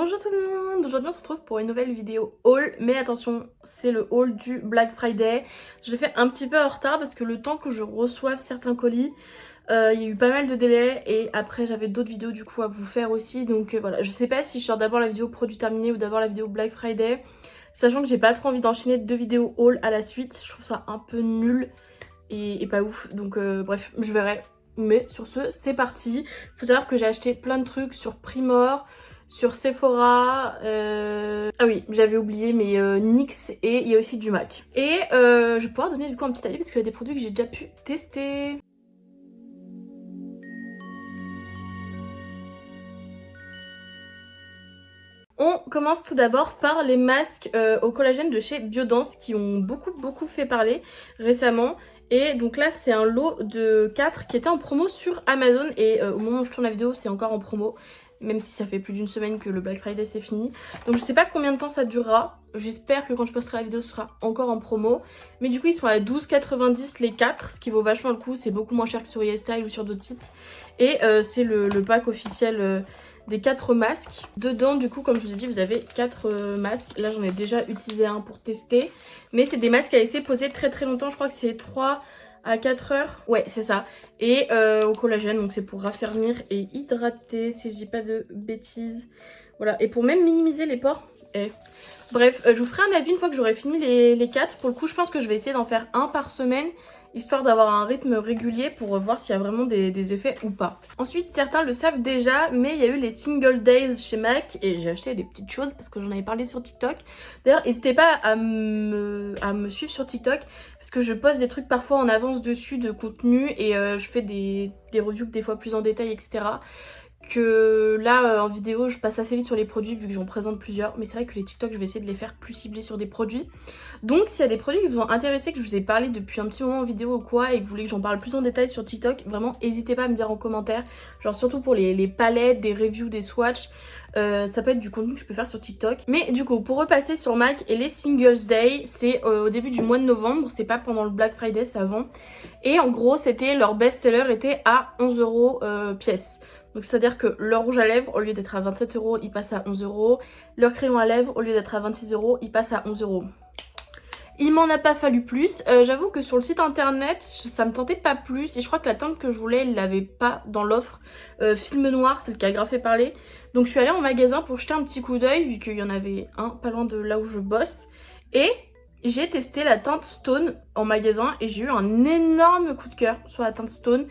Bonjour tout le monde, aujourd'hui on se retrouve pour une nouvelle vidéo haul, mais attention, c'est le haul du Black Friday. Je l'ai fait un petit peu en retard parce que le temps que je reçoive certains colis, il y a eu pas mal de délais et après j'avais d'autres vidéos du coup à vous faire aussi, donc voilà. Je sais pas si je sors d'abord la vidéo produit terminé ou d'abord la vidéo Black Friday, sachant que j'ai pas trop envie d'enchaîner deux vidéos haul à la suite, je trouve ça un peu nul et pas ouf, donc bref, je verrai. Mais sur ce, c'est parti. Faut savoir que j'ai acheté plein de trucs sur Primor, sur Sephora, ah oui, j'avais oublié, mais NYX, et il y a aussi du MAC. Et je vais pouvoir donner du coup un petit avis parce qu'il y a des produits que j'ai déjà pu tester. On commence tout d'abord par les masques au collagène de chez Biodance qui ont beaucoup fait parler récemment. Et donc là c'est un lot de 4 qui était en promo sur Amazon et au moment où je tourne la vidéo c'est encore en promo. Même si ça fait plus d'une semaine que le Black Friday c'est fini. Donc je sais pas combien de temps ça durera. J'espère que quand je posterai la vidéo ce sera encore en promo. Mais du coup ils sont à 12,90 les 4, ce qui vaut vachement le coup. C'est beaucoup moins cher que sur YesStyle ou sur d'autres sites. Et c'est le pack officiel des 4 masques. Dedans du coup comme je vous ai dit vous avez 4 masques. Là j'en ai déjà utilisé un pour tester. Mais c'est des masques à laisser poser très longtemps. Je crois que c'est 3 à 4 heures. Ouais c'est ça. Et au collagène, donc c'est pour raffermir et hydrater si je dis pas de bêtises. Voilà, et pour même minimiser les pores. Bref, je vous ferai un avis une fois que j'aurai fini les 4. Pour le coup je pense que je vais essayer d'en faire un par semaine, histoire d'avoir un rythme régulier pour voir s'il y a vraiment des effets ou pas. Ensuite, certains le savent déjà, mais il y a eu les single days chez MAC et j'ai acheté des petites choses parce que j'en avais parlé sur TikTok. D'ailleurs, n'hésitez pas à me suivre sur TikTok parce que je poste des trucs parfois en avance dessus de contenu et je fais des reviews des fois plus en détail, etc. Que là en vidéo je passe assez vite sur les produits vu que j'en présente plusieurs, mais c'est vrai que les TikTok je vais essayer de les faire plus ciblés sur des produits. Donc s'il y a des produits qui vous ont intéressé, que je vous ai parlé depuis un petit moment en vidéo ou quoi et que vous voulez que j'en parle plus en détail sur TikTok, vraiment n'hésitez pas à me dire en commentaire, genre surtout pour les palettes, des reviews, des swatchs. Ça peut être du contenu que je peux faire sur TikTok. Mais du coup pour repasser sur MAC et les Singles Day, c'est au début du mois de novembre, c'est pas pendant le Black Friday, c'est avant. Et en gros c'était leur best-seller était à 11 € pièce. Donc c'est à dire que leur rouge à lèvres au lieu d'être à 27 €, il passe à 11 €. Leur crayon à lèvres au lieu d'être à 26 €, il passe à 11 €. Il m'en a pas fallu plus. J'avoue que sur le site internet, ça me tentait pas plus. Et je crois que la teinte que je voulais, il l'avait pas dans l'offre. Film noir, c'est le cas grave fait parler. Donc je suis allée en magasin pour jeter un petit coup d'œil, vu qu'il y en avait un pas loin de là où je bosse. Et j'ai testé la teinte Stone en magasin et j'ai eu un énorme coup de cœur sur la teinte Stone.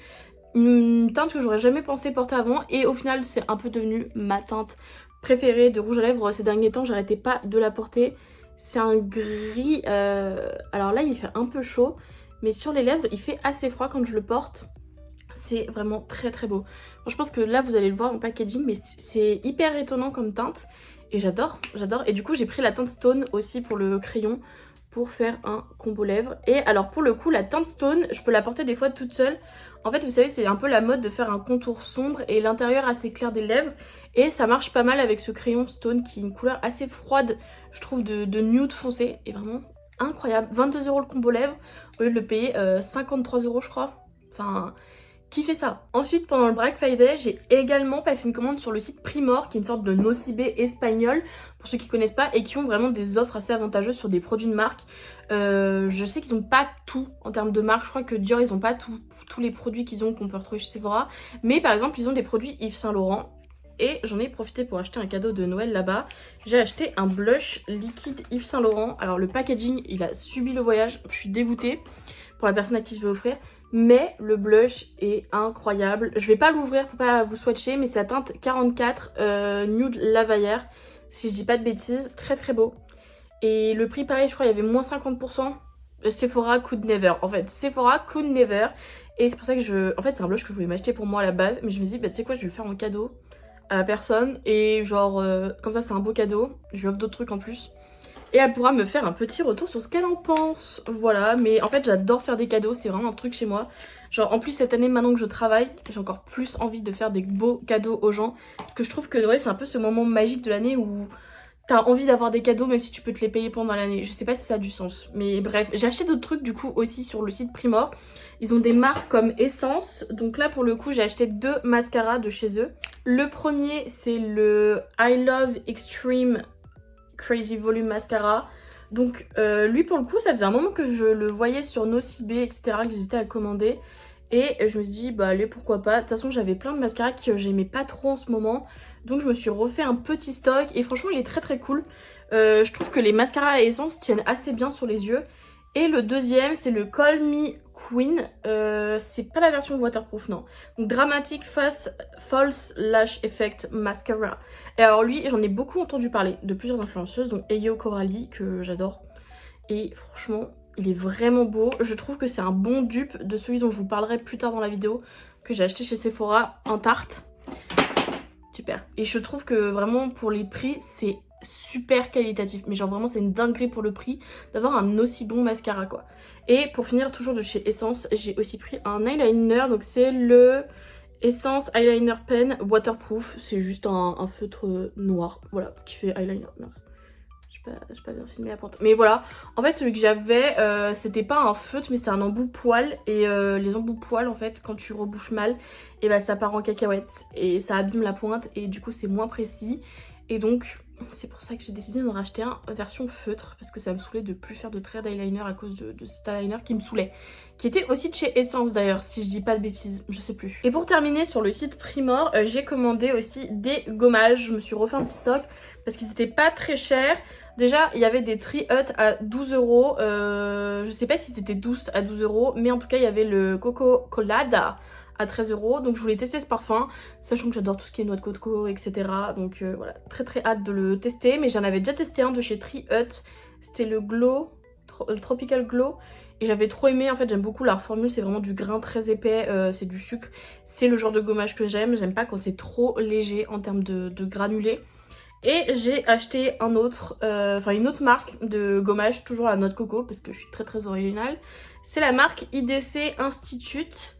Une teinte que j'aurais jamais pensé porter avant et au final c'est un peu devenu ma teinte préférée de rouge à lèvres ces derniers temps. J'arrêtais pas de la porter. C'est un gris, alors là il fait un peu chaud, mais sur les lèvres il fait assez froid quand je le porte. C'est vraiment très beau. Bon, je pense que là vous allez le voir en packaging, mais c'est hyper étonnant comme teinte. Et j'adore. Et du coup j'ai pris la teinte Stone aussi pour le crayon, pour faire un combo lèvres. Et alors pour le coup la teinte Stone, je peux la porter des fois toute seule. En fait vous savez c'est un peu la mode de faire un contour sombre et l'intérieur assez clair des lèvres. Et ça marche pas mal avec ce crayon Stone qui est une couleur assez froide, je trouve, de nude foncé. Et vraiment incroyable. 22 € le combo lèvres au lieu de le payer 53 € je crois. Enfin, qui fait ça? Ensuite, pendant le Black Friday, j'ai également passé une commande sur le site Primor, qui est une sorte de nocibé espagnol, pour ceux qui connaissent pas, et qui ont vraiment des offres assez avantageuses sur des produits de marque. Je sais qu'ils n'ont pas tout en termes de marque, je crois que Dior, ils n'ont pas tous les produits qu'ils ont qu'on peut retrouver chez Sephora. Mais par exemple, ils ont des produits Yves Saint Laurent. Et j'en ai profité pour acheter un cadeau de Noël là-bas. J'ai acheté un blush liquide Yves Saint Laurent. Alors le packaging, il a subi le voyage, je suis dégoûtée pour la personne à qui je vais offrir. Mais le blush est incroyable. Je vais pas l'ouvrir pour pas vous swatcher, mais c'est la teinte 44 Nude Lavaillère, si je dis pas de bêtises. Très beau. Et le prix pareil, je crois il y avait moins 50%. Sephora Could Never. En fait, Sephora Could Never. Et c'est pour ça que en fait c'est un blush que je voulais m'acheter pour moi à la base. Mais je me dis, bah tu sais quoi, je vais le faire en cadeau à la personne. Et genre, comme ça c'est un beau cadeau. Je lui offre d'autres trucs en plus. Et elle pourra me faire un petit retour sur ce qu'elle en pense. Voilà, mais en fait j'adore faire des cadeaux, c'est vraiment un truc chez moi. Genre en plus cette année maintenant que je travaille, j'ai encore plus envie de faire des beaux cadeaux aux gens. Parce que je trouve que Noël c'est un peu ce moment magique de l'année où t'as envie d'avoir des cadeaux même si tu peux te les payer pendant l'année. Je sais pas si ça a du sens. Mais bref, j'ai acheté d'autres trucs du coup aussi sur le site Primor. Ils ont des marques comme Essence. Donc là pour le coup j'ai acheté 2 mascaras de chez eux. Le premier, c'est le I Love Extreme Crazy Volume Mascara. Donc lui pour le coup ça faisait un moment que je le voyais sur Nocibé etc, que j'hésitais à le commander. Et je me suis dit bah allez pourquoi pas. De toute façon j'avais plein de mascaras que j'aimais pas trop en ce moment. Donc je me suis refait un petit stock et franchement il est très très cool. Je trouve que les mascaras à essence tiennent assez bien sur les yeux. Et le deuxième c'est le Call Me Queen. C'est pas la version waterproof non. Donc Dramatic False Lash Effect Mascara. Et alors lui j'en ai beaucoup entendu parler de plusieurs influenceuses, dont Eyo Coralie que j'adore. Et franchement il est vraiment beau. Je trouve que c'est un bon dupe de celui dont je vous parlerai plus tard dans la vidéo, que j'ai acheté chez Sephora en tarte. Super. Et je trouve que vraiment pour les prix c'est super qualitatif. Mais genre vraiment c'est une dinguerie pour le prix d'avoir un aussi bon mascara quoi. Et pour finir toujours de chez Essence, j'ai aussi pris un eyeliner. Donc c'est le Essence Eyeliner Pen Waterproof. C'est juste un feutre noir, voilà, qui fait eyeliner, mince. J'ai pas bien filmé la pointe. Mais voilà, en fait celui que j'avais, c'était pas un feutre mais c'est un embout poil. Et les embouts poils en fait, quand tu rebouches mal, et bah ça part en cacahuète et ça abîme la pointe et du coup c'est moins précis. Et donc c'est pour ça que j'ai décidé d'en racheter un version feutre, parce que ça me saoulait de plus faire de traits d'eyeliner à cause de cet eyeliner qui me saoulait. Qui était aussi de chez Essence d'ailleurs, si je dis pas de bêtises, je sais plus. Et pour terminer sur le site Primor, j'ai commandé aussi des gommages. Je me suis refait un petit stock parce qu'ils étaient pas très chers. Déjà, il y avait des Tree Hut à 12 €. Je sais pas si c'était 12 à 12 €, mais en tout cas, il y avait le Coco Colada à 13 €. Donc, je voulais tester ce parfum, sachant que j'adore tout ce qui est noix de coco, etc. Donc, voilà, très très hâte de le tester. Mais j'en avais déjà testé un de chez Tree Hut. C'était le Glow, le Tropical Glow. Et j'avais trop aimé, en fait, j'aime beaucoup leur formule. C'est vraiment du grain très épais, c'est du sucre. C'est le genre de gommage que j'aime. J'aime pas quand c'est trop léger en termes de granulés. Et j'ai acheté un autre, une autre marque de gommage, toujours à la noix de coco, parce que je suis très très originale. C'est la marque IDC Institute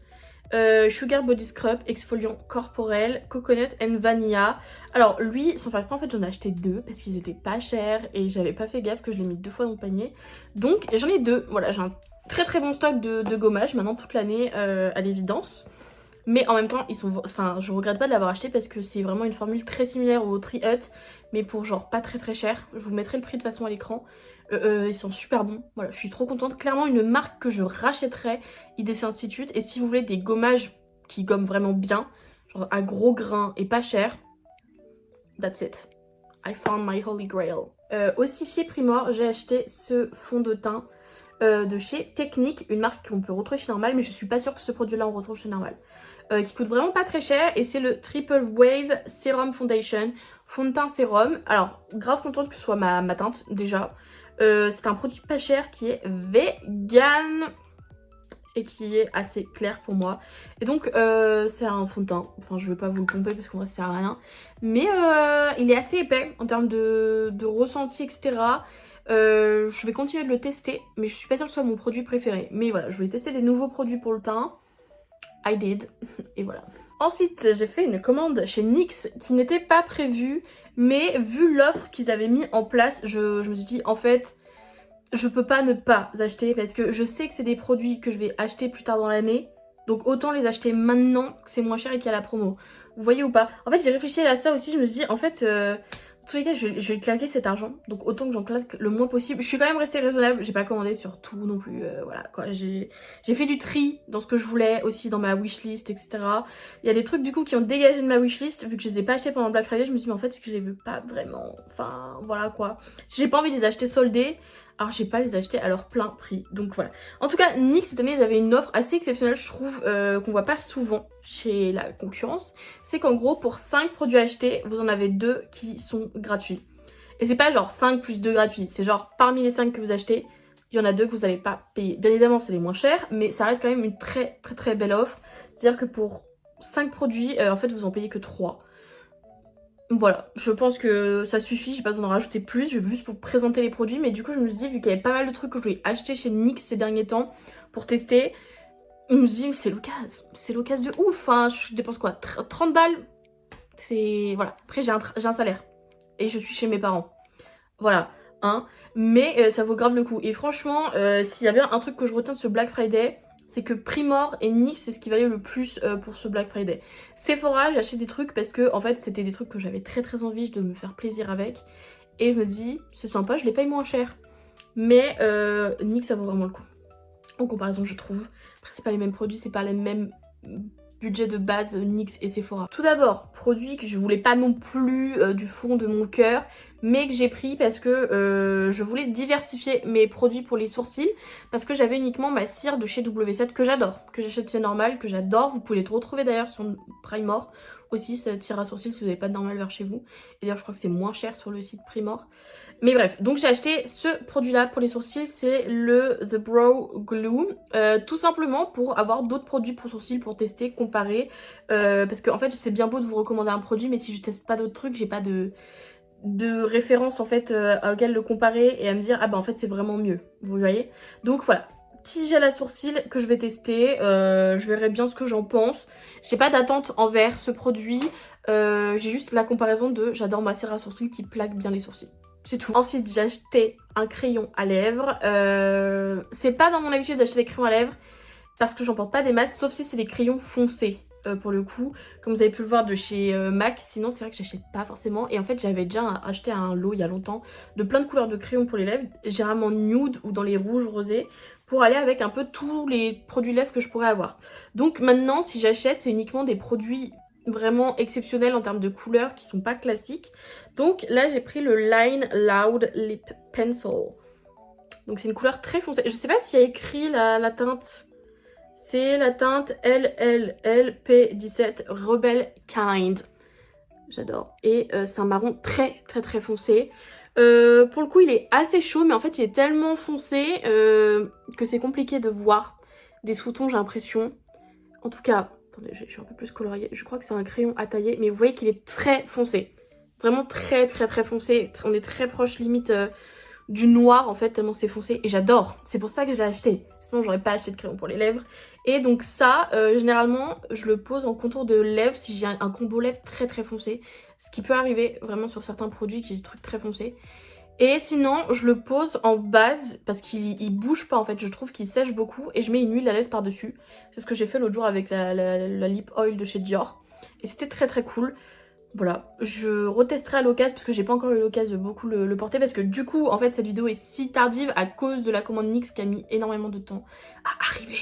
Sugar Body Scrub Exfoliant Corporel Coconut and Vanilla. Alors lui, sans faire exprès, en fait j'en ai acheté deux parce qu'ils étaient pas chers et j'avais pas fait gaffe que je l'ai mis 2 fois dans le panier. Donc j'en ai deux, voilà, j'ai un très très bon stock de gommage maintenant toute l'année à l'évidence. Mais en même temps, je regrette pas de l'avoir acheté parce que c'est vraiment une formule très similaire au Tree Hut, mais pour genre pas très très cher. Je vous mettrai le prix de toute façon à l'écran. Ils sont super bons. Voilà, je suis trop contente. Clairement une marque que je rachèterais, IDC Institute. Et si vous voulez des gommages qui gomment vraiment bien, genre à gros grains et pas cher, that's it. I found my holy grail. Aussi chez Primor, j'ai acheté ce fond de teint de chez Technique, une marque qu'on peut retrouver chez Normal, mais je suis pas sûre que ce produit-là on retrouve chez Normal. Qui coûte vraiment pas très cher, et c'est le Triple Wave Serum Foundation, fond de teint sérum. Alors, grave contente que ce soit ma teinte, déjà. C'est un produit pas cher qui est vegan et qui est assez clair pour moi. Et donc, c'est un fond de teint. Enfin, je vais pas vous le pomper parce qu'en vrai, ça sert à rien. Mais il est assez épais en termes de ressenti, etc. Je vais continuer de le tester, mais je suis pas sûre que ce soit mon produit préféré. Mais voilà, je voulais tester des nouveaux produits pour le teint. I did. Et voilà. Ensuite, j'ai fait une commande chez NYX qui n'était pas prévue, mais vu l'offre qu'ils avaient mis en place, je me suis dit en fait, je peux pas ne pas acheter parce que je sais que c'est des produits que je vais acheter plus tard dans l'année. Donc autant les acheter maintenant que c'est moins cher et qu'il y a la promo. Vous voyez ou pas? En fait, j'ai réfléchi à ça aussi, je me suis dit en fait... dans tous les cas, je vais claquer cet argent, donc autant que j'en claque le moins possible. Je suis quand même restée raisonnable, j'ai pas commandé sur tout non plus, voilà quoi. J'ai fait du tri dans ce que je voulais, aussi dans ma wishlist, etc. Il y a des trucs du coup qui ont dégagé de ma wishlist, vu que je les ai pas achetés pendant Black Friday, je me suis dit mais en fait c'est que je les veux pas vraiment, enfin voilà quoi. Si j'ai pas envie de les acheter soldés, alors je vais pas les acheter à leur plein prix, donc voilà. En tout cas, NYX cette année ils avaient une offre assez exceptionnelle je trouve, qu'on voit pas souvent chez la concurrence. C'est qu'en gros pour 5 produits achetés, vous en avez 2 qui sont gratuits. Et c'est pas genre 5 plus 2 gratuits, c'est genre parmi les 5 que vous achetez, il y en a 2 que vous n'allez pas payer. Bien évidemment c'est les moins chers, mais ça reste quand même une très très très belle offre. C'est-à-dire que pour 5 produits, en fait vous en payez que 3. Voilà, je pense que ça suffit, j'ai pas besoin d'en rajouter plus, je vais juste pour présenter les produits. Mais du coup je me suis dit, vu qu'il y avait pas mal de trucs que je voulais acheter chez NYX ces derniers temps pour tester, je me suis dit c'est l'occasion de ouf, hein. Je dépense quoi, 30 balles, c'est... voilà, après j'ai un salaire et je suis chez mes parents, voilà, hein. Mais ça vaut grave le coup. Et franchement, s'il y a bien un truc que je retiens de ce Black Friday, c'est que Primor et NYX c'est ce qui valait le plus pour ce Black Friday. Sephora, j'ai acheté des trucs parce que en fait c'était des trucs que j'avais très envie de me faire plaisir avec. Et je me dis, c'est sympa, je les paye moins cher. Mais NYX ça vaut vraiment le coup. En comparaison je trouve. Après c'est pas les mêmes produits, c'est pas les mêmes budget de base NYX et Sephora. Tout d'abord, produit que je voulais pas non plus du fond de mon cœur, mais que j'ai pris parce que je voulais diversifier mes produits pour les sourcils, parce que j'avais uniquement ma cire de chez W7 que j'adore, que j'achète chez Normal, que j'adore. Vous pouvez les retrouver d'ailleurs sur Primor aussi, cette cire à sourcils si vous n'avez pas de Normal vers chez vous. Et d'ailleurs je crois que c'est moins cher sur le site Primor. Mais bref, donc j'ai acheté ce produit-là pour les sourcils, c'est le The Brow Glue. Tout simplement pour avoir d'autres produits pour sourcils, pour tester, comparer. Parce que en fait, c'est bien beau de vous recommander un produit, mais si je teste pas d'autres trucs, j'ai pas de référence en fait auquel le comparer et à me dire, ah bah en fait c'est vraiment mieux, vous voyez. Donc voilà, petit gel à sourcils que je vais tester, je verrai bien ce que j'en pense. J'ai pas d'attente envers ce produit, j'ai juste la comparaison de j'adore ma cire à sourcils qui plaque bien les sourcils. C'est tout. Ensuite, j'ai acheté un crayon à lèvres. C'est pas dans mon habitude d'acheter des crayons à lèvres parce que j'en porte pas des masses, sauf si c'est des crayons foncés pour le coup, comme vous avez pu le voir de chez MAC. Sinon, c'est vrai que j'achète pas forcément. Et en fait, j'avais déjà acheté un lot il y a longtemps de plein de couleurs de crayons pour les lèvres, généralement nude ou dans les rouges rosés, pour aller avec un peu tous les produits lèvres que je pourrais avoir. Donc maintenant, si j'achète, c'est uniquement des produits vraiment exceptionnels en termes de couleurs qui sont pas classiques. Donc là j'ai pris le Line Loud Lip Pencil. Donc c'est une couleur très foncée. Je sais pas s'il y a écrit la teinte. C'est la teinte LLLP17 Rebel Kind. J'adore. Et c'est un marron très foncé. Pour le coup il est assez chaud, mais en fait il est tellement foncé que c'est compliqué de voir des sous-tons, j'ai l'impression. En tout cas, attendez, je suis un peu plus coloriée. Je crois que c'est un crayon à tailler, mais vous voyez qu'il est très foncé. Vraiment très foncé. On est très proche limite du noir en fait, tellement c'est foncé. Et j'adore. C'est pour ça que je l'ai acheté. Sinon j'aurais pas acheté de crayon pour les lèvres. Et donc ça, généralement, je le pose en contour de lèvres si j'ai un combo lèvres très foncé. Ce qui peut arriver vraiment sur certains produits qui ont des trucs très foncés. Et sinon, je le pose en base parce qu'il bouge pas en fait. Je trouve qu'il sèche beaucoup et je mets une huile à lèvres par-dessus. C'est ce que j'ai fait l'autre jour avec la lip oil de chez Dior. Et c'était très cool. Voilà, je retesterai à l'occasion parce que j'ai pas encore eu l'occasion de beaucoup le porter. Parce que du coup, en fait, cette vidéo est si tardive à cause de la commande NYX qui a mis énormément de temps à arriver.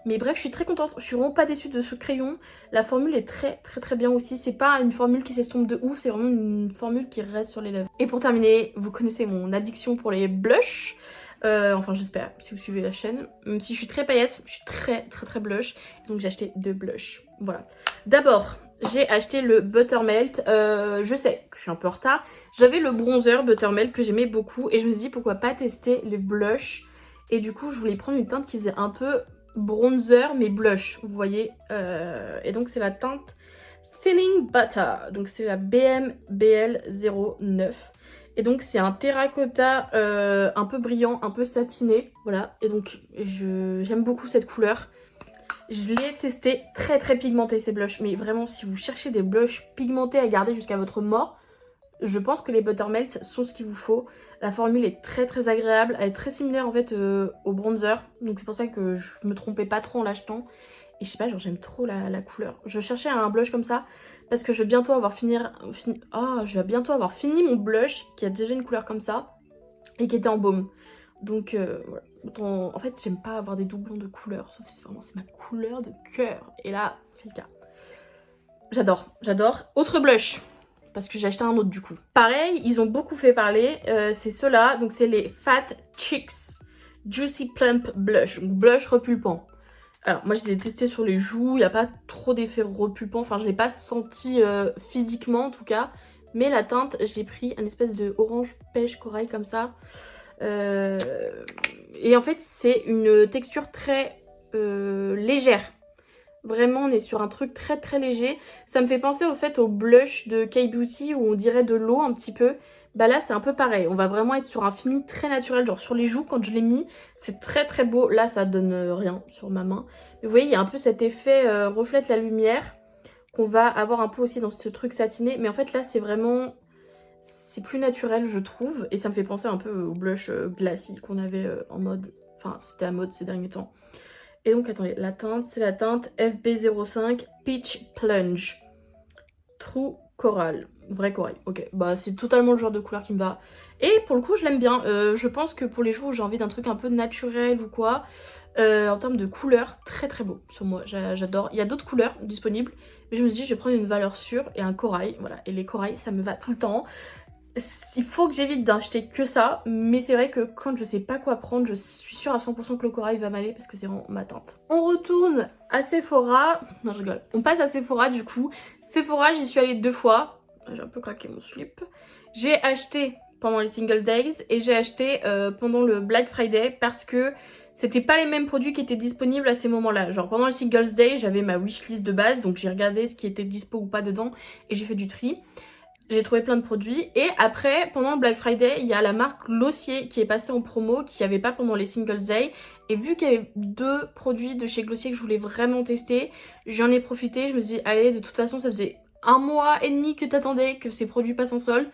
Mais bref, je suis très contente, je suis vraiment pas déçue de ce crayon. La formule est très bien aussi. C'est pas une formule qui s'estompe de ouf, c'est vraiment une formule qui reste sur les lèvres. Et pour terminer, vous connaissez mon addiction pour les blushs. Enfin j'espère, si vous suivez la chaîne. Même si je suis très paillette, je suis très blush. Donc j'ai acheté 2 blushs. Voilà. D'abord, j'ai acheté le Buttermelt. Je sais que je suis un peu en retard. J'avais le bronzer Buttermelt que j'aimais beaucoup. Et je me suis dit pourquoi pas tester les blushs. Et du coup je voulais prendre une teinte qui faisait un peu bronzer mais blush, vous voyez. Et donc c'est la teinte Feeling Butter. Donc c'est la BMBL09. Et donc c'est un terracotta un peu brillant, un peu satiné. Voilà, et donc j'aime beaucoup cette couleur. Je l'ai testé, très pigmenté ces blushs. Mais vraiment, si vous cherchez des blushs pigmentés à garder jusqu'à votre mort, je pense que les Buttermelt sont ce qu'il vous faut. La formule est très agréable. Elle est très similaire en fait au bronzer. Donc c'est pour ça que je me trompais pas trop en l'achetant. Et je sais pas, genre j'aime trop la couleur. Je cherchais un blush comme ça parce que je vais bientôt avoir fini mon blush qui a déjà une couleur comme ça et qui était en baume. Donc voilà. En fait j'aime pas avoir des doublons de couleurs, sauf si vraiment c'est ma couleur de cœur. Et là c'est le cas. J'adore. Autre blush, parce que j'ai acheté un autre du coup. Pareil, ils ont beaucoup fait parler, c'est ceux-là. Donc c'est les Fat Chicks Juicy Plump Blush. Donc blush repulpant. Alors moi je les ai testés sur les joues, il n'y a pas trop d'effet repulpant. Enfin je ne l'ai pas senti physiquement en tout cas. Mais la teinte, j'ai pris un espèce de orange pêche corail comme ça. Et en fait c'est une texture très légère. Vraiment on est sur un truc très léger. Ça me fait penser au fait au blush de K-Beauty où on dirait de l'eau un petit peu. Bah là c'est un peu pareil, on va vraiment être sur un fini très naturel, genre sur les joues quand je l'ai mis, c'est très beau. Là ça donne rien sur ma main. Mais vous voyez il y a un peu cet effet reflète la lumière qu'on va avoir un peu aussi dans ce truc satiné. Mais en fait là c'est vraiment, c'est plus naturel je trouve. Et ça me fait penser un peu au blush glacis qu'on avait en mode, enfin c'était à mode ces derniers temps. Et donc attendez, la teinte, c'est la teinte FB05 Peach Plunge. True Coral. Vrai corail, ok. Bah c'est totalement le genre de couleur qui me va. Et pour le coup, je l'aime bien. Je pense que pour les jours où j'ai envie d'un truc un peu naturel ou quoi, en termes de couleur, très très beau sur moi, j'adore. Il y a d'autres couleurs disponibles, mais je me suis dit je vais prendre une valeur sûre et un corail, voilà. Et les corails, ça me va tout le temps. Il faut que j'évite d'acheter que ça, mais c'est vrai que quand je sais pas quoi prendre, je suis sûre à 100% que le corail va m'aller parce que c'est vraiment ma teinte. On retourne à Sephora, non je rigole, on passe à Sephora du coup. Sephora, j'y suis allée 2 fois, j'ai un peu craqué mon slip. J'ai acheté pendant les single days et j'ai acheté pendant le Black Friday parce que c'était pas les mêmes produits qui étaient disponibles à ces moments-là. Genre pendant le Singles Day, j'avais ma wishlist de base, donc j'ai regardé ce qui était dispo ou pas dedans et j'ai fait du tri. J'ai trouvé plein de produits et après pendant le Black Friday il y a la marque Glossier qui est passée en promo qui n'y avait pas pendant les Singles Day et vu qu'il y avait 2 produits de chez Glossier que je voulais vraiment tester, j'en ai profité, je me suis dit allez de toute façon ça faisait 1 mois et demi que t'attendais que ces produits passent en solde,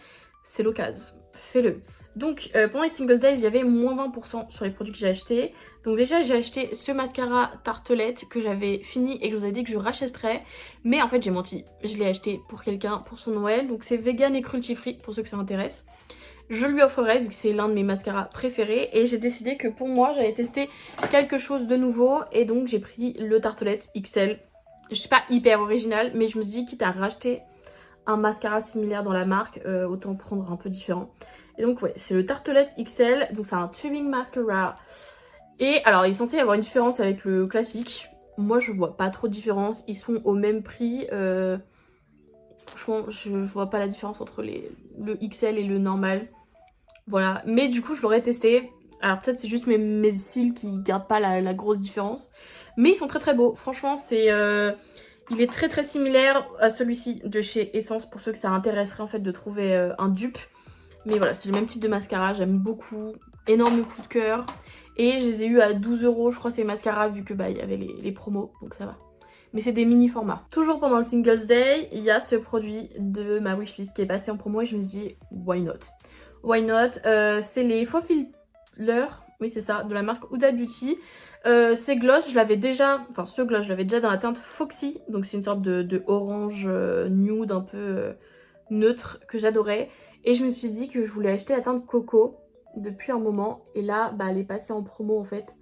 c'est l'occasion, fais-le. Donc pendant les Single Days il y avait moins 20% sur les produits que j'ai achetés. Donc déjà j'ai acheté ce mascara tartelette que j'avais fini et que je vous avais dit que je rachèterais. Mais en fait j'ai menti, je l'ai acheté pour quelqu'un pour son Noël. Donc c'est vegan et cruelty free pour ceux que ça intéresse. Je lui offrerai vu que c'est l'un de mes mascaras préférés. Et j'ai décidé que pour moi j'allais tester quelque chose de nouveau. Et donc j'ai pris le tartelette XL. Je suis pas hyper original mais je me suis dit quitte à racheter un mascara similaire dans la marque, autant prendre un peu différent. Et donc ouais, c'est le Tartelette XL, donc c'est un tubing mascara. Et alors il est censé y avoir une différence avec le classique. Moi je vois pas trop de différence, ils sont au même prix. Franchement je vois pas la différence entre le XL et le normal. Voilà, mais du coup je l'aurais testé. Alors peut-être c'est juste mes cils qui gardent pas la grosse différence. Mais ils sont très très beaux, franchement c'est... il est très très similaire à celui-ci de chez Essence pour ceux que ça intéresserait en fait de trouver un dupe. Mais voilà, c'est le même type de mascara, j'aime beaucoup. Énorme coup de cœur. Et je les ai eu à 12 € je crois ces mascaras vu que bah il y avait les promos, donc ça va. Mais c'est des mini formats. Toujours pendant le Singles Day, il y a ce produit de ma wishlist qui est passé en promo et je me suis dit why not. Why not, c'est les faux fillers, oui c'est ça, de la marque Huda Beauty. Ces gloss, je l'avais déjà, enfin ce gloss, je l'avais déjà dans la teinte Foxy. Donc c'est une sorte de orange nude un peu neutre que j'adorais. Et je me suis dit que je voulais acheter la teinte Coco depuis un moment. Et là, bah elle est passée en promo en fait.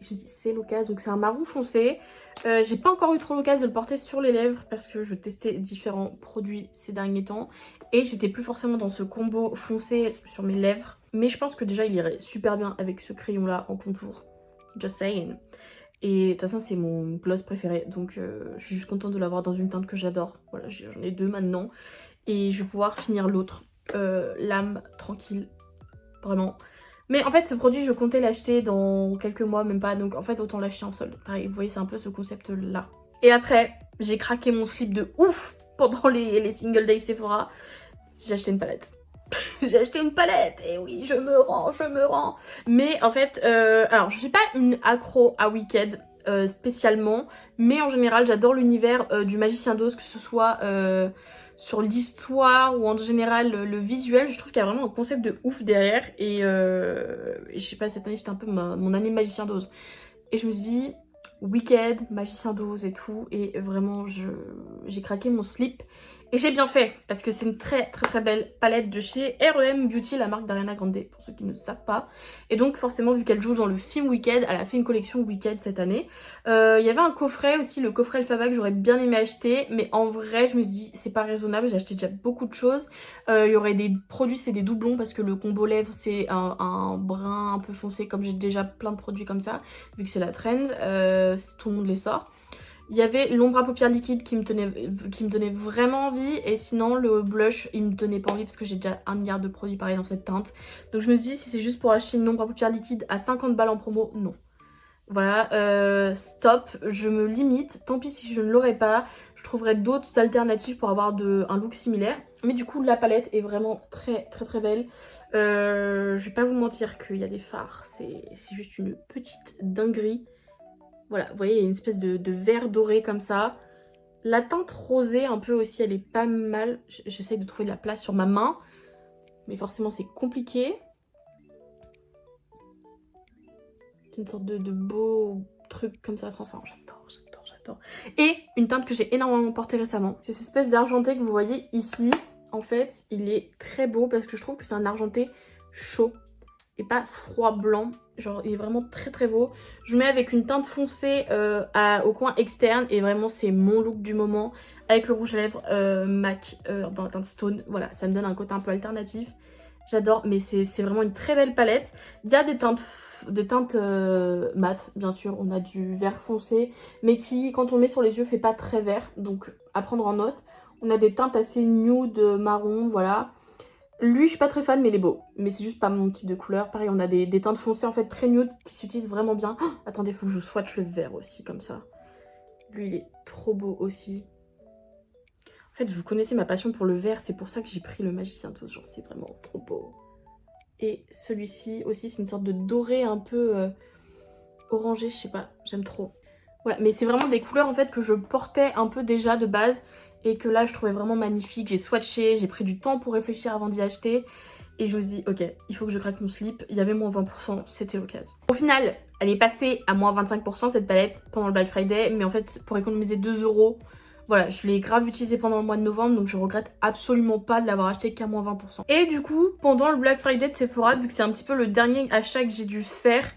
Et je me suis dit c'est l'occasion. Donc c'est un marron foncé. J'ai pas encore eu trop l'occasion de le porter sur les lèvres parce que je testais différents produits ces derniers temps. Et j'étais plus forcément dans ce combo foncé sur mes lèvres. Mais je pense que déjà il irait super bien avec ce crayon là en contour. Just saying. Et de toute façon c'est mon gloss préféré. Donc je suis juste contente de l'avoir dans une teinte que j'adore. Voilà, j'en ai 2 maintenant. Et je vais pouvoir finir l'autre. L'âme tranquille. Vraiment. Mais en fait ce produit je comptais l'acheter dans quelques mois, même pas. Donc en fait autant l'acheter en solde. Pareil, vous voyez c'est un peu ce concept là. Et après j'ai craqué mon slip de ouf pendant les single days Sephora. J'ai acheté une palette. J'ai acheté une palette et oui je me rends, je me rends. Mais en fait, alors je suis pas une accro à Wicked spécialement, mais en général j'adore l'univers du Magicien d'Oz, que ce soit sur l'histoire ou en général le visuel. Je trouve qu'il y a vraiment un concept de ouf derrière et je sais pas, cette année j'étais un peu mon année Magicien d'Oz. Et je me suis dit, Wicked, Magicien d'Oz et tout, et vraiment j'ai craqué mon slip. Et j'ai bien fait, parce que c'est une très très très belle palette de chez R.E.M. Beauty, la marque d'Ariana Grande, pour ceux qui ne savent pas. Et donc forcément, vu qu'elle joue dans le film Wicked, elle a fait une collection Wicked cette année. Il y avait un coffret aussi, le coffret Elphaba que j'aurais bien aimé acheter, mais en vrai, je me suis dit, c'est pas raisonnable, j'ai acheté déjà beaucoup de choses. Il y aurait des produits, c'est des doublons, parce que le combo lèvres, c'est un brun un peu foncé, comme j'ai déjà plein de produits comme ça, vu que c'est la trend, tout le monde les sort. Il y avait l'ombre à paupières liquide qui me donnait vraiment envie. Et sinon le blush il me donnait pas envie parce que j'ai déjà 1 milliard de produits pareils dans cette teinte. Donc je me suis dit si c'est juste pour acheter une ombre à paupières liquide à 50 balles en promo, non. Voilà, stop, je me limite. Tant pis si je ne l'aurais pas. Je trouverai d'autres alternatives pour avoir un look similaire. Mais du coup la palette est vraiment très très très belle. Je vais pas vous mentir qu'il y a des fards. C'est juste une petite dinguerie. Voilà, vous voyez, il y a une espèce de vert doré comme ça. La teinte rosée un peu aussi, elle est pas mal. J'essaye de trouver de la place sur ma main. Mais forcément, c'est compliqué. C'est une sorte de beau truc comme ça transparent. J'adore, j'adore, j'adore. Et une teinte que j'ai énormément portée récemment, c'est cette espèce d'argenté que vous voyez ici. En fait, il est très beau parce que je trouve que c'est un argenté chaud et pas froid blanc. Genre, il est vraiment très très beau. Je mets avec une teinte foncée au coin externe et vraiment c'est mon look du moment. Avec le rouge à lèvres MAC dans la teinte Stone. Voilà, ça me donne un côté un peu alternatif. J'adore, mais c'est vraiment une très belle palette. Il y a des teintes mat, bien sûr. On a du vert foncé, mais qui, quand on le met sur les yeux, fait pas très vert. Donc, à prendre en note. On a des teintes assez nude, marron, voilà. Lui, je suis pas très fan, mais il est beau. Mais c'est juste pas mon type de couleur. Pareil, on a des teintes foncées, en fait, très nude, qui s'utilisent vraiment bien. Oh, attendez, faut que je swatch le vert aussi, comme ça. Lui, il est trop beau aussi. En fait, vous connaissez ma passion pour le vert, c'est pour ça que j'ai pris le Magicien Tous. Genre, c'est vraiment trop beau. Et celui-ci aussi, c'est une sorte de doré un peu orangé, je sais pas, j'aime trop. Voilà, mais c'est vraiment des couleurs en fait que je portais un peu déjà de base et que là je trouvais vraiment magnifique. J'ai swatché, j'ai pris du temps pour réfléchir avant d'y acheter et je me dis ok, il faut que je craque mon slip. Il y avait moins 20%, c'était l'occasion. Au final, elle est passée à moins 25% cette palette pendant le Black Friday, mais en fait pour économiser 2 €, voilà, je l'ai grave utilisée pendant le mois de novembre, donc je regrette absolument pas de l'avoir acheté qu'à moins 20%. Et du coup, pendant le Black Friday de Sephora, vu que c'est un petit peu le dernier achat que j'ai dû faire,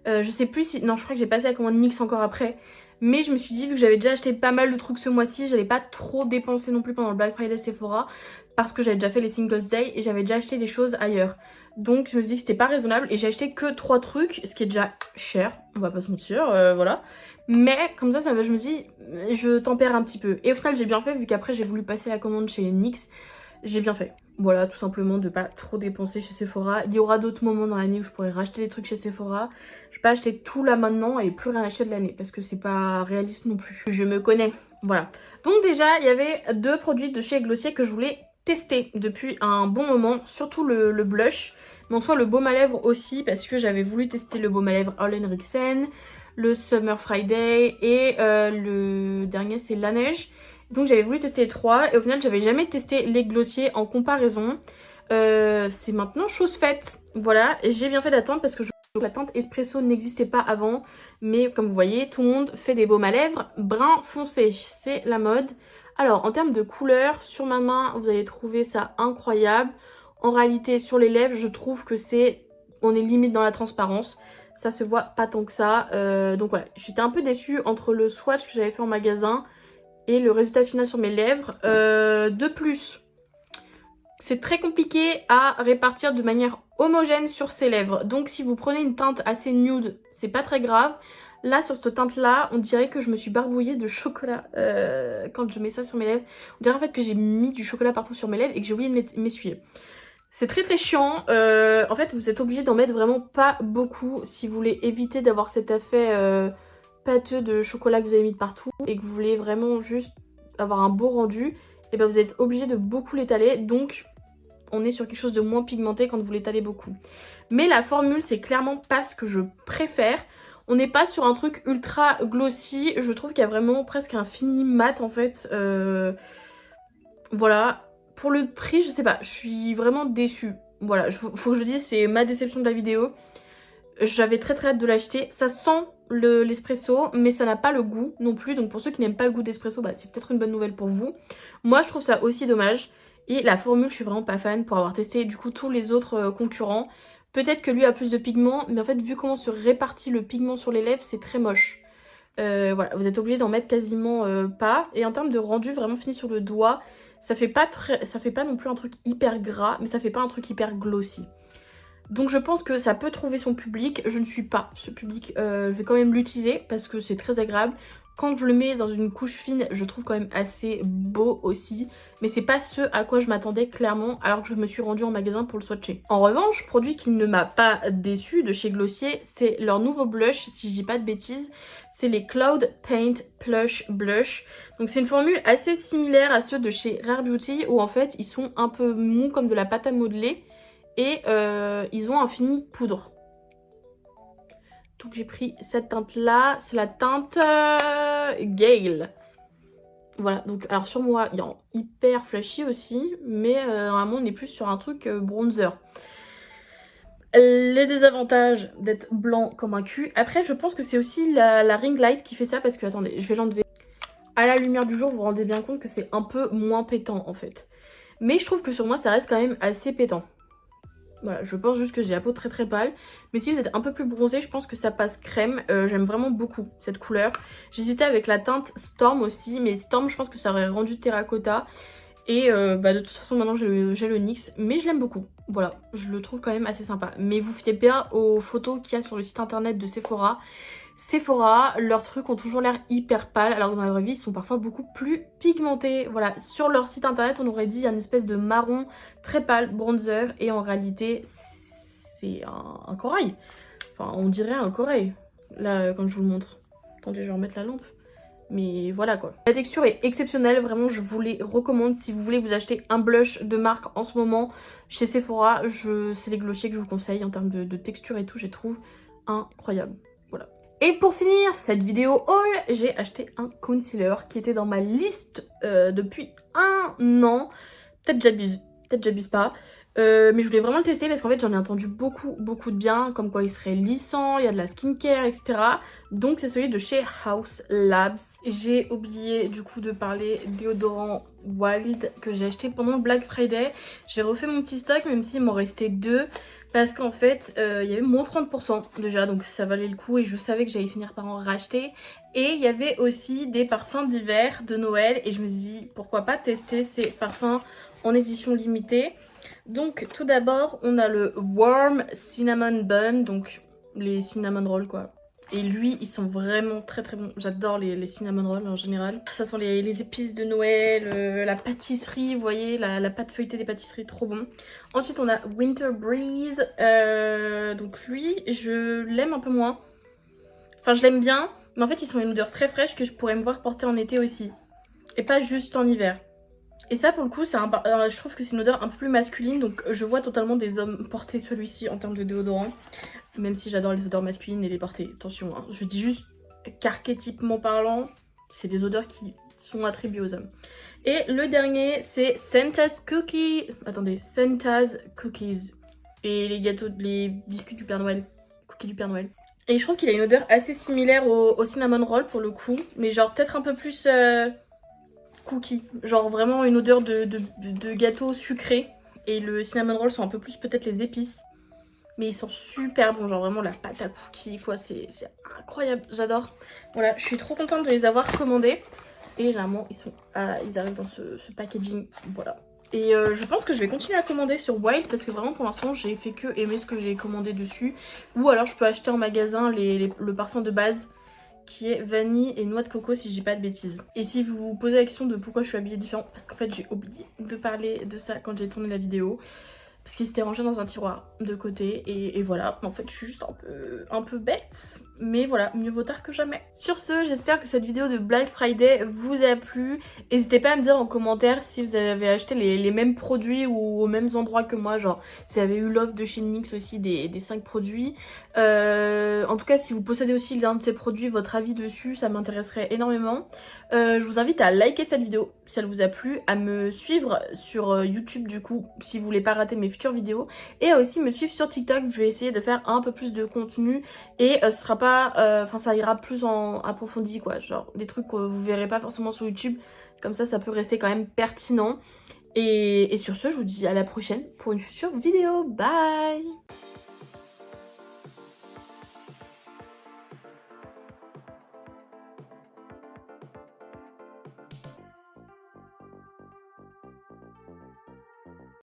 je sais plus si... Non, je crois que j'ai passé la commande NYX encore après. Mais je me suis dit, vu que j'avais déjà acheté pas mal de trucs ce mois-ci, j'allais pas trop dépenser non plus pendant le Black Friday Sephora. Parce que j'avais déjà fait les Singles Day et j'avais déjà acheté des choses ailleurs. Donc je me suis dit que c'était pas raisonnable et j'ai acheté que 3 trucs, ce qui est déjà cher, on va pas se mentir, voilà. Mais comme ça, je me suis dit, je tempère un petit peu. Et au final, j'ai bien fait, vu qu'après j'ai voulu passer la commande chez NYX, j'ai bien fait. Voilà, tout simplement de pas trop dépenser chez Sephora. Il y aura d'autres moments dans l'année où je pourrais racheter des trucs chez Sephora. Je vais pas acheter tout là maintenant et plus rien acheter de l'année parce que c'est pas réaliste non plus. Je me connais, voilà. Donc déjà, il y avait 2 produits de chez Glossier que je voulais tester depuis un bon moment, surtout le blush, mais en soi le baume à lèvres aussi parce que j'avais voulu tester le baume à lèvres All Henriksen, le Summer Friday et le dernier c'est La Neige. Donc j'avais voulu tester les 3 et au final j'avais jamais testé les Glossier en comparaison. C'est maintenant chose faite, voilà, et j'ai bien fait d'attendre parce que la teinte espresso n'existait pas avant, mais comme vous voyez tout le monde fait des baumes à lèvres brun foncé, c'est la mode. Alors en termes de couleur, sur ma main vous allez trouver ça incroyable. En réalité sur les lèvres je trouve que on est limite dans la transparence. Ça se voit pas tant que ça. Donc voilà, j'étais un peu déçue entre le swatch que j'avais fait en magasin et le résultat final sur mes lèvres. De plus, c'est très compliqué à répartir de manière homogène sur ses lèvres. Donc si vous prenez une teinte assez nude, c'est pas très grave. Là, sur cette teinte-là, on dirait que je me suis barbouillée de chocolat quand je mets ça sur mes lèvres. On dirait en fait que j'ai mis du chocolat partout sur mes lèvres et que j'ai oublié de m'essuyer. C'est très très chiant. En fait, vous êtes obligé d'en mettre vraiment pas beaucoup si vous voulez éviter d'avoir cet effet pâteux de chocolat que vous avez mis de partout et que vous voulez vraiment juste avoir un beau rendu. Et ben vous êtes obligé de beaucoup l'étaler. Donc, on est sur quelque chose de moins pigmenté quand vous l'étalez beaucoup. Mais la formule, c'est clairement pas ce que je préfère. On n'est pas sur un truc ultra glossy. Je trouve qu'il y a vraiment presque un fini mat en fait. Voilà. Pour le prix, je sais pas, je suis vraiment déçue. Voilà, faut que je dise, c'est ma déception de la vidéo. J'avais très très hâte de l'acheter. Ça sent l'espresso, mais ça n'a pas le goût non plus. Donc pour ceux qui n'aiment pas le goût d'espresso, bah, c'est peut-être une bonne nouvelle pour vous. Moi, je trouve ça aussi dommage. Et la formule, je suis vraiment pas fan pour avoir testé du coup tous les autres concurrents. Peut-être que lui a plus de pigment, mais en fait, vu comment se répartit le pigment sur les lèvres, c'est très moche. Voilà, vous êtes obligé d'en mettre quasiment pas. Et en termes de rendu vraiment fini sur le doigt, ça fait pas non plus un truc hyper gras, mais ça fait pas un truc hyper glossy. Donc je pense que ça peut trouver son public. Je ne suis pas ce public, je vais quand même l'utiliser parce que c'est très agréable. Quand je le mets dans une couche fine, je trouve quand même assez beau aussi. Mais c'est pas ce à quoi je m'attendais clairement alors que je me suis rendue en magasin pour le swatcher. En revanche, produit qui ne m'a pas déçu de chez Glossier, c'est leur nouveau blush, si je dis pas de bêtises. C'est les Cloud Paint Plush Blush. Donc c'est une formule assez similaire à ceux de chez Rare Beauty où en fait ils sont un peu mous comme de la pâte à modeler. Et ils ont un fini poudre. Donc j'ai pris cette teinte là, c'est la teinte Gale. Voilà, donc alors sur moi il est en hyper flashy aussi, mais normalement on est plus sur un truc bronzer. Les désavantages d'être blanc comme un cul. Après, je pense que c'est aussi la ring light qui fait ça parce que, attendez, je vais l'enlever. À la lumière du jour, vous vous rendez bien compte que c'est un peu moins pétant en fait. Mais je trouve que sur moi, ça reste quand même assez pétant. Voilà, je pense juste que j'ai la peau très très pâle. Mais si vous êtes un peu plus bronzé, je pense que ça passe crème. J'aime vraiment beaucoup cette couleur. J'hésitais avec la teinte Storm aussi. Mais Storm, je pense que ça aurait rendu terracotta. Et de toute façon, maintenant j'ai le NYX. Mais je l'aime beaucoup. Voilà, je le trouve quand même assez sympa. Mais vous fiez bien aux photos qu'il y a sur le site internet de Sephora. Sephora, leurs trucs ont toujours l'air hyper pâles, alors que dans la vraie vie, ils sont parfois beaucoup plus pigmentés. Voilà, sur leur site internet, on aurait dit il y a une espèce de marron très pâle, bronzer, et en réalité, c'est un corail. Enfin, on dirait un corail, là, quand je vous le montre. Attendez, je vais remettre la lampe. Mais voilà quoi. La texture est exceptionnelle, vraiment je vous les recommande si vous voulez vous acheter un blush de marque en ce moment chez Sephora. C'est les glossiers que je vous conseille en termes de texture et tout, je les trouve incroyables. Voilà. Et pour finir cette vidéo haul, j'ai acheté un concealer qui était dans ma liste depuis un an. Peut-être j'abuse pas. Mais je voulais vraiment le tester parce qu'en fait j'en ai entendu beaucoup de bien, comme quoi il serait lissant, il y a de la skincare, etc. Donc c'est celui de chez Haus Labs. J'ai oublié du coup de parler déodorant Wild que j'ai acheté pendant le Black Friday. J'ai refait mon petit stock même s'il m'en restait 2. Parce qu'en fait, il y avait moins 30% déjà, donc ça valait le coup et je savais que j'allais finir par en racheter. Et il y avait aussi des parfums d'hiver de Noël et je me suis dit pourquoi pas tester ces parfums en édition limitée. Donc tout d'abord, on a le Warm Cinnamon Bun, donc les cinnamon rolls quoi. Et lui, ils sont vraiment très bons. J'adore les cinnamon rolls en général. Ça sent les épices de Noël, la pâtisserie, vous voyez, la pâte feuilletée des pâtisseries, trop bon. Ensuite, on a Winter Breeze. Donc lui, je l'aime un peu moins. Enfin, je l'aime bien, mais en fait, ils sont une odeur très fraîche que je pourrais me voir porter en été aussi. Et pas juste en hiver. Et ça, pour le coup, je trouve que c'est une odeur un peu plus masculine. Donc, je vois totalement des hommes porter celui-ci en termes de déodorant. Même si j'adore les odeurs masculines et les porter. Attention, hein. Je dis juste qu'archétypement parlant, c'est des odeurs qui sont attribuées aux hommes. Et le dernier, c'est Santa's Cookie. Attendez, Santa's Cookies. Et les biscuits du Père Noël. Cookies du Père Noël. Et je trouve qu'il a une odeur assez similaire au cinnamon roll pour le coup. Mais genre peut-être un peu plus cookie. Genre vraiment une odeur de gâteau sucré. Et le cinnamon roll sont un peu plus peut-être les épices. Mais ils sont super bons, genre vraiment la pâte à cookies quoi, c'est incroyable, j'adore. Voilà, je suis trop contente de les avoir commandés. Et généralement ils arrivent dans ce packaging, voilà. Et je pense que je vais continuer à commander sur Wild parce que vraiment pour l'instant j'ai fait que aimer ce que j'ai commandé dessus. Ou alors je peux acheter en magasin le parfum de base qui est vanille et noix de coco si je dis pas de bêtises. Et si vous vous posez la question de pourquoi je suis habillée différent, parce qu'en fait j'ai oublié de parler de ça quand j'ai tourné la vidéo. Parce qu'il s'était rangé dans un tiroir de côté et voilà, en fait je suis juste un peu bête. Mais voilà, mieux vaut tard que jamais. Sur ce, j'espère que cette vidéo de Black Friday vous a plu. N'hésitez pas à me dire en commentaire si vous avez acheté les mêmes produits ou aux mêmes endroits que moi. Genre si vous avez eu l'offre de chez NYX aussi des 5 produits. En tout cas si vous possédez aussi l'un de ces produits, votre avis dessus, ça m'intéresserait énormément. Je vous invite à liker cette vidéo si elle vous a plu, à me suivre sur YouTube du coup si vous voulez pas rater mes futures vidéos et à aussi me suivre sur TikTok. Je vais essayer de faire un peu plus de contenu et ce sera pas, enfin ça ira plus en approfondi quoi, genre des trucs que vous verrez pas forcément sur YouTube, comme ça peut rester quand même pertinent. Et sur ce, je vous dis à la prochaine pour une future vidéo. Bye!